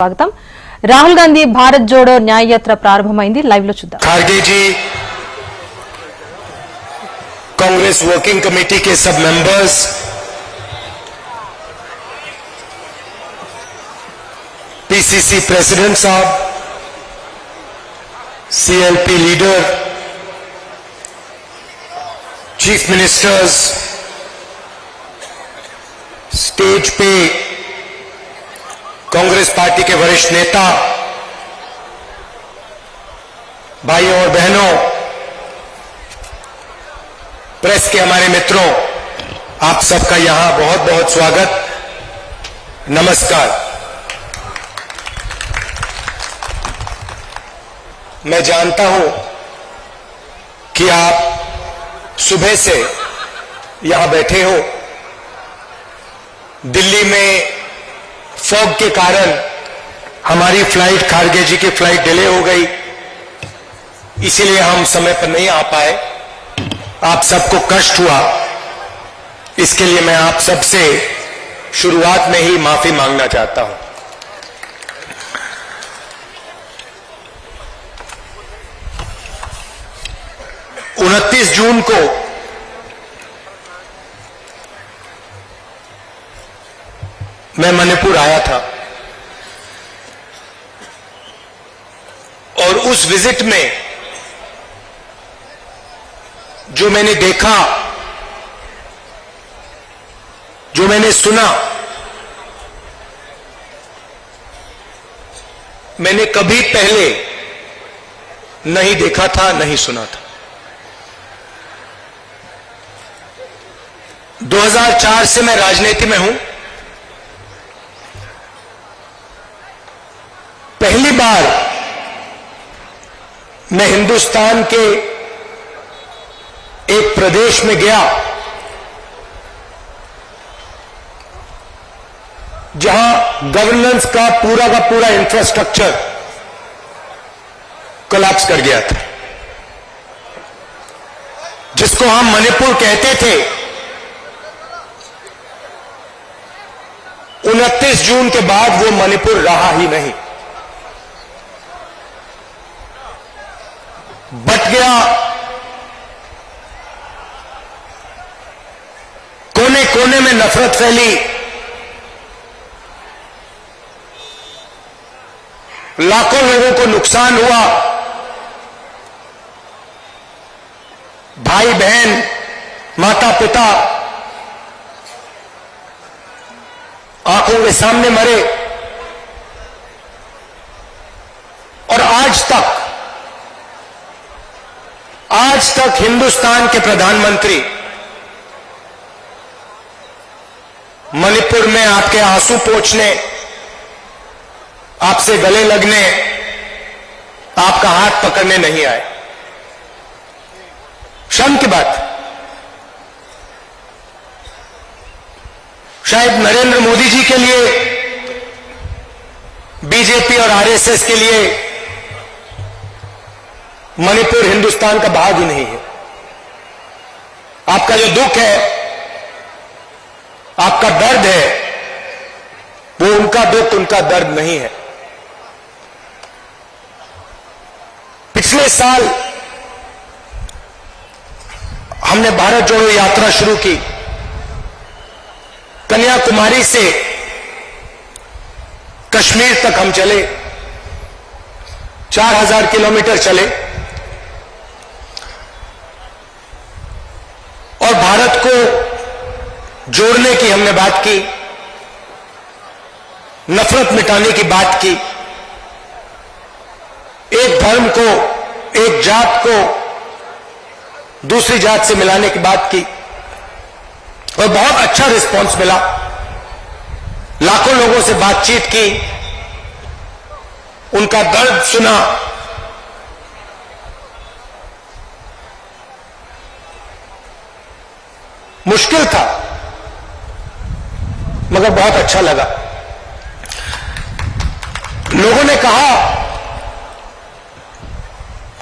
స్వాగతం. రాహుల్ గాంధీ భారత్ జోడో న్యాయయాత్ర ప్రారంభమైంది. లైవ్ లో చూద్దాం. खारगे जी, कांग्रेस वर्किंग कमेटी के सब मेंबर्स, पीसीसी प्रेसिडेंट साहब, CLP leader, chief ministers, stage पे कांग्रेस पार्टी के वरिष्ठ नेता, भाइयों और बहनों, प्रेस के हमारे मित्रों, आप सबका यहां बहुत बहुत स्वागत, नमस्कार। मैं जानता हूं कि आप सुबह से यहां बैठे हो। दिल्ली में फॉग के कारण हमारी फ्लाइट, खारगे जी की फ्लाइट डिले हो गई, इसीलिए हम समय पर नहीं आ पाए। आप सबको कष्ट हुआ, इसके लिए मैं आप सबसे शुरुआत में ही माफी मांगना चाहता हूं। उनतीस जून को मैं मणिपुर आया था और उस विजिट में जो मैंने देखा, जो मैंने सुना, मैंने कभी पहले नहीं देखा था, नहीं सुना था। 2004 से मैं राजनीति में हूं। पहली बार मैं हिंदुस्तान के एक प्रदेश में गया जहां गवर्नेंस का पूरा इंफ्रास्ट्रक्चर कोलैप्स कर गया था, जिसको हम मणिपुर कहते थे। 29 जून के बाद वो मणिपुर रहा ही नहीं, बट गया। कोने कोने में नफरत फैली, लाखों लोगों को नुकसान हुआ, भाई बहन, माता पिता आंखों के सामने मरे। और आज तक हिंदुस्तान के प्रधानमंत्री मणिपुर में आपके आंसू पोंछने, आपसे गले लगने, आपका हाथ पकड़ने नहीं आए। शर्म की बात। शायद नरेंद्र मोदी जी के लिए, बीजेपी और आरएसएस के लिए मणिपुर हिंदुस्तान का भाग ही नहीं है। आपका जो दुख है, आपका दर्द है, वो उनका दुख, उनका दर्द नहीं है। पिछले साल हमने भारत जोड़ो यात्रा शुरू की। कन्याकुमारी से कश्मीर तक हम चले, 4000 किलोमीटर चले और भारत को जोड़ने की हमने बात की, नफरत मिटाने की बात की, एक धर्म को, एक जात को दूसरी जात से मिलाने की बात की और बहुत अच्छा रिस्पांस मिला। लाखों लोगों से बातचीत की, उनका दर्द सुना। मुश्किल था मगर बहुत अच्छा लगा। लोगों ने कहा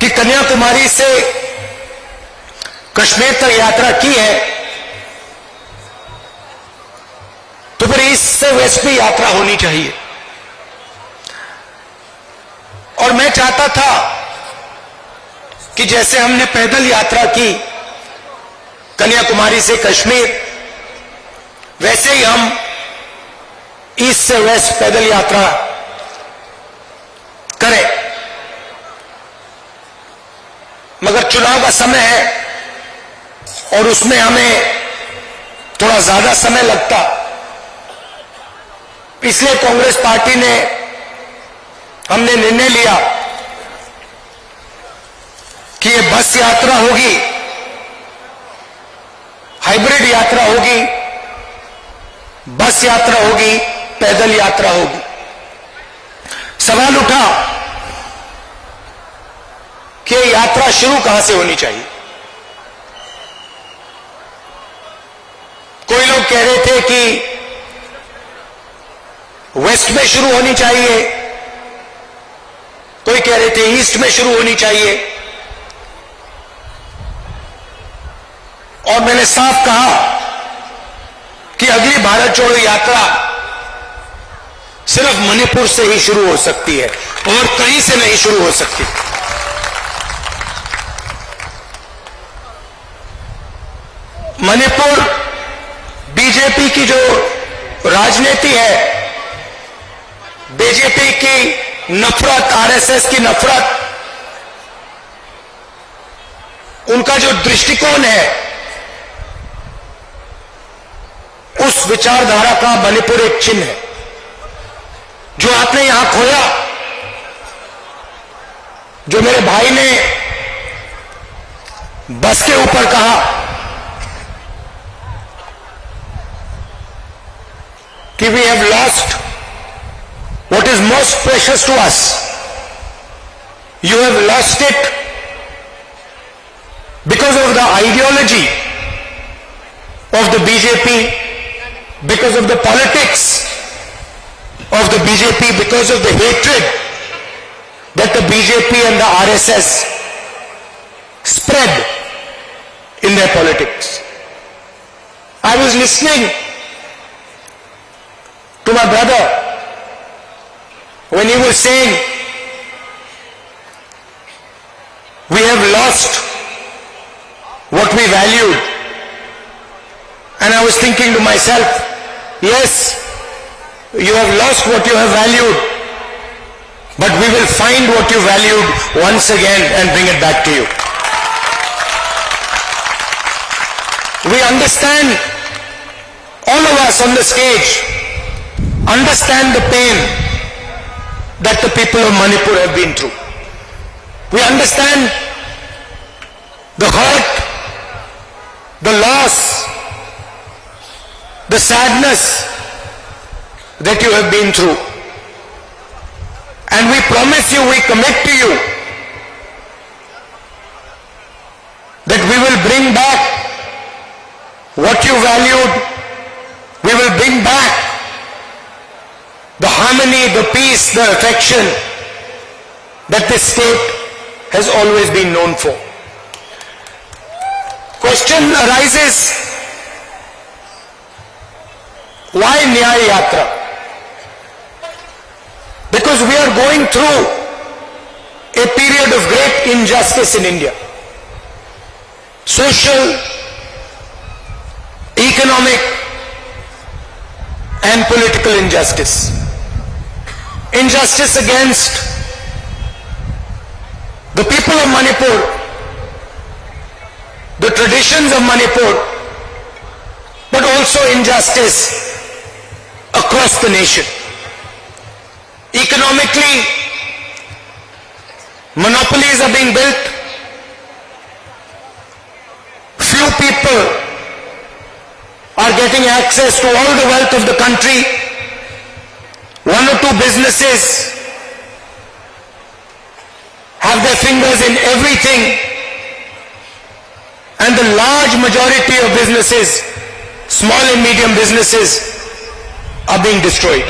कि कन्याकुमारी से कश्मीर तक यात्रा की है, तो फिर ईस्ट से वेस्ट में यात्रा होनी चाहिए। चाहता था कि जैसे हमने पैदल यात्रा की कन्याकुमारी से कश्मीर, वैसे ही हम ईस्ट से वेस्ट पैदल यात्रा करें। मगर चुनाव का समय है और उसमें हमें थोड़ा ज्यादा समय लगता, इसलिए कांग्रेस पार्टी ने हमने निर्णय लिया कि ये बस यात्रा होगी, हाइब्रिड यात्रा होगी, बस यात्रा होगी, पैदल यात्रा होगी। सवाल उठा कि यात्रा शुरू कहां से होनी चाहिए। कोई लोग कह रहे थे कि वेस्ट में शुरू होनी चाहिए, कोई कह रहे थे ईस्ट में शुरू होनी चाहिए, और मैंने साफ कहा कि अगली भारत जोड़ो यात्रा सिर्फ मणिपुर से ही शुरू हो सकती है और कहीं से नहीं शुरू हो सकती। मणिपुर बीजेपी की जो राजनीति है, बीजेपी की नफरत, आरएसएस की नफरत, उनका जो दृष्टिकोण है, उस विचारधारा का मणिपुर एक चिन्ह है। जो आपने यहां खोया, जो मेरे भाई ने बस के ऊपर कहा कि we have lost what is most precious to us, you have lost it because of the ideology of the BJP, because of the politics of the BJP, because of the hatred that the BJP and the RSS spread in their politics. I was listening to my brother when he was saying we have lost what we valued, and I was thinking to myself, yes, you have lost what you have valued, but we will find what you valued once again and bring it back to you. We understand, all of us on the stage understand the pain that the people of Manipur have been through. We understand the hurt, the loss, the sadness that you have been through. And we promise you, we commit to you that we will bring back what you valued. We will bring back the harmony, the peace, the affection that this state has always been known for. Question arises, why Nyaya Yatra? Because we are going through a period of great injustice in India. Social, economic, and political injustice. Injustice against the people of Manipur, the traditions of Manipur, but also injustice across the nation. Economically, monopolies are being built. Few people are getting access to all the wealth of the country. One or two businesses have their fingers in everything, and the large majority of businesses, small and medium businesses, are being destroyed.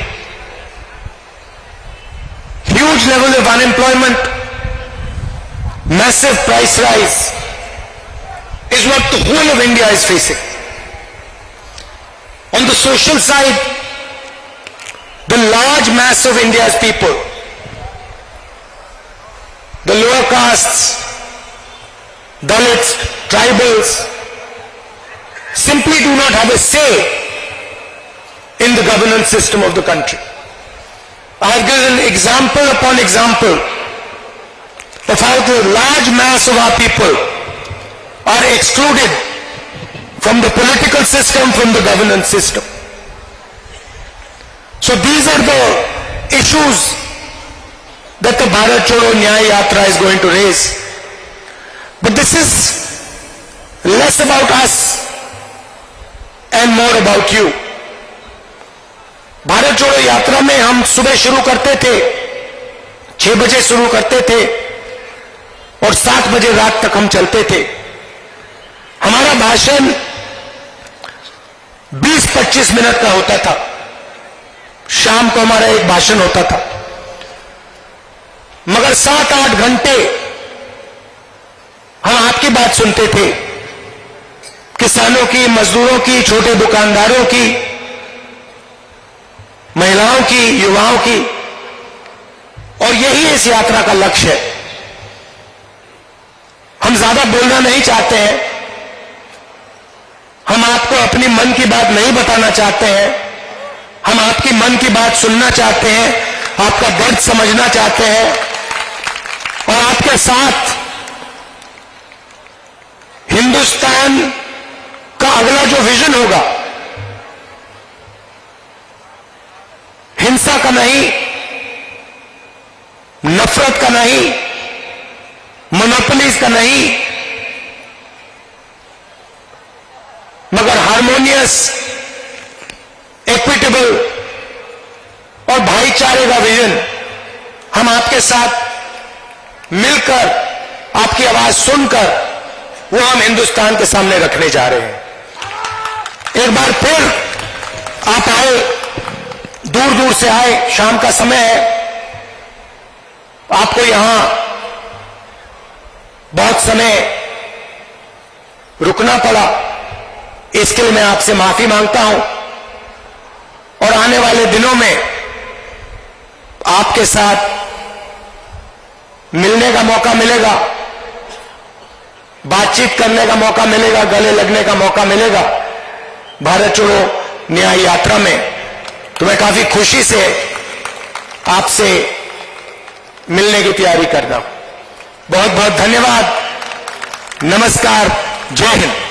Huge level of unemployment, massive price rise is what the whole of India is facing. On the social side, the large mass of India's people the lower castes, Dalits, tribals, simply do not have a say in the governance system of the country. I have given example upon example of how the large mass of our people are excluded from the political system, from the governance system. So these are the issues that the Bharat Chodo Nyaya Yatra is going to raise. But this is less about us and more about you. Bharat जोड़ो यात्रा में हम सुबह शुरू करते थे, 6 बजे शुरू करते थे और 7 बजे रात तक हम चलते थे। हमारा भाषण 20-25 मिनट का होता था। शाम को हमारा एक भाषण होता था, मगर 7-8 घंटे हम आपकी बात सुनते थे, किसानों की, मजदूरों की, छोटे दुकानदारों की, महिलाओं की, युवाओं की। और यही इस यात्रा का लक्ष्य है। हम ज्यादा बोलना नहीं चाहते हैं, हम आपको अपनी मन की बात नहीं बताना चाहते हैं, हम आपकी मन की बात सुनना चाहते हैं, आपका दर्द समझना चाहते हैं और आपके साथ हिंदुस्तान का अगला जो विजन होगा, हिंसा का नहीं, नफरत का नहीं, मोनोपोलीज का नहीं, मगर हार्मोनियस, इक्विटेबल और भाईचारे का विजन हम आपके साथ मिलकर, आपकी आवाज सुनकर वो हम हिंदुस्तान के सामने रखने जा रहे हैं। एक बार फिर आप आए, दूर दूर से आए, शाम का समय है, आपको यहां बहुत समय रुकना पड़ा, इसके लिए मैं आपसे माफी मांगता हूं और आने वाले दिनों में आपके साथ मिलने का मौका मिलेगा, बातचीत करने का मौका मिलेगा, गले लगने का मौका मिलेगा भारत जोड़ो न्याय यात्रा में। तो मैं काफी खुशी से आपसे मिलने की तैयारी कर रहा हूं। बहुत बहुत धन्यवाद। नमस्कार। जय हिंद।